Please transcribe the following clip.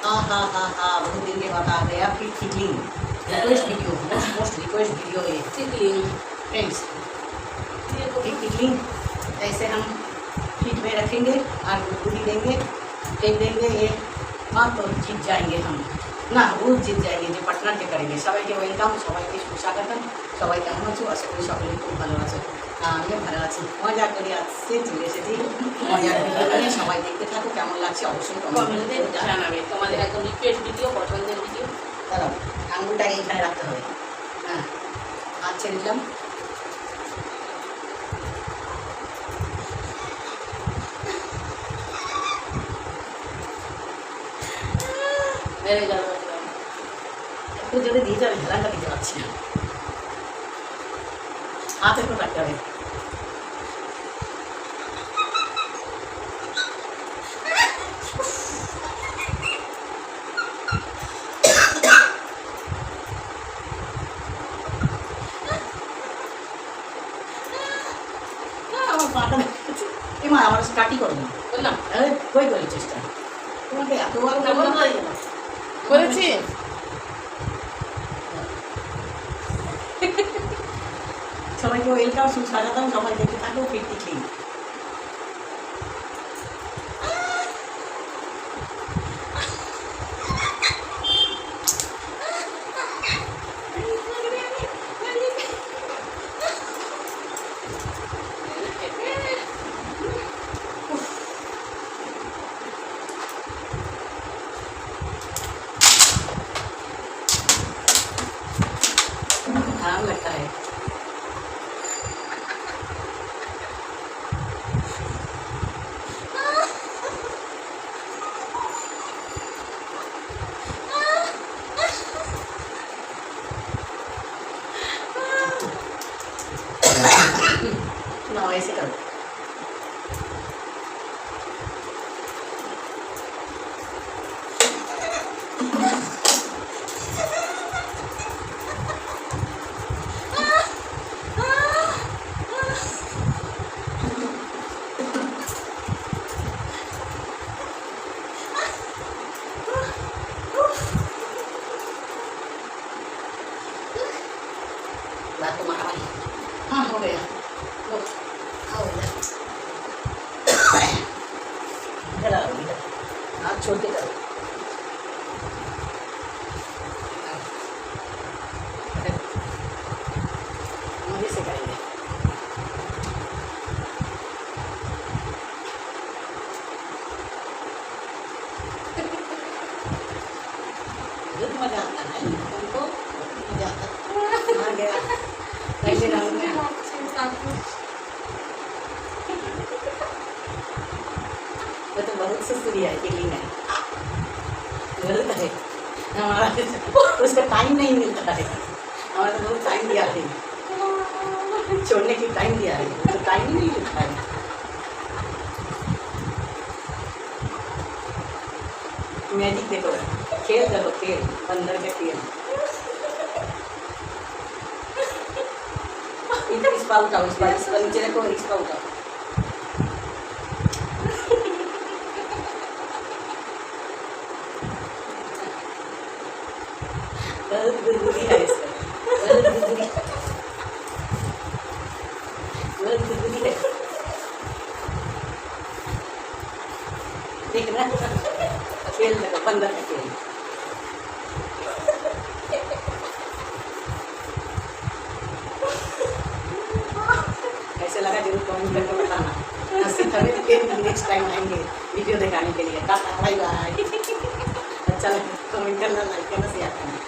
हाँ हाँ हाँ हाँ, बहुत दिन के बाद आ गया फिर tickling request video, most request video ये टिकलिंग फ्रेंड्स। फिर टिकलिंग ऐसे हम फीट में रखेंगे और गुदगुदी देंगे, फेंक देंगे ये हाँ, तो जीत जाएंगे हम ना, वो जीत जाएंगे जो पार्टनार के करेंगे। सबाई के वेलकाम, सबाई के सुस्वागतम, सबाई কেমন আছো? আশা করি সকলেই খুব ভালো আছো। আমিও ভালো আছি। মজা করে আসছে চলে এসেছি মজার ভিডিও নিয়ে, সবাই দেখতে থাকো, কেমন লাগছে অবশ্যই কমেন্টে জানাবে। তোমাদের একদম রিকোয়েস্ট ভিডিও, পছন্দের ভিডিও। দাঁড়াও, আঙুলটাকে এখানে রাখতে হবে। হ্যাঁ, হাত ছেড়ে দিলাম। মেরে গেল, একটু যদি দিয়ে যাবে, হেলানটা দিতে পারছি না, হাত একটু রাখতে হবে। আমার পাটা এমা আমার স্টার্টই করো না, বললাম কই করি চেষ্টা, তোমাকে এতবার বলেছি। সবাইকে ওয়েলকাম, সুস্বাগতম, সবাই দেখতে থাকো ফিট টিকলিং। आराम लगता है। ना ऐसे करो, बात तो मारा। हाँ हो गया, लो आओ इधर, इधर आओ, इधर हाथ छोड़ के करो। मजे से करेंगे। बहुत मजा आता है तुमको, मजा आता है। आ गया कैसे डाल में वो तो बहुत सुस्तरी है टिकलिंग है, गलत है हमारा, उसका टाइम नहीं मिलता है। हमारा तो बहुत टाइम दिया है, छोड़ने की टाइम दिया है, तो टाइम ही नहीं मिलता है। मैजिक देखो, खेल करो, खेल अंदर का खेल। इधर इस पाउट आओ, इस पर नीचे रखो, इस पाउट आओ। बहुत गुदगुदी है इसका, बहुत गुदगुदी, बहुत गुदगुदी है। देखना, खेल देखो, बंदर का खेल। कैसे लगा जरूर कमेंट करके बताना। नेक्स्ट टाइम आएंगे वीडियो दिखाने के लिए। Bye bye. अच्छा लगा कमेंट करना, लाइक करना, शेयर करना।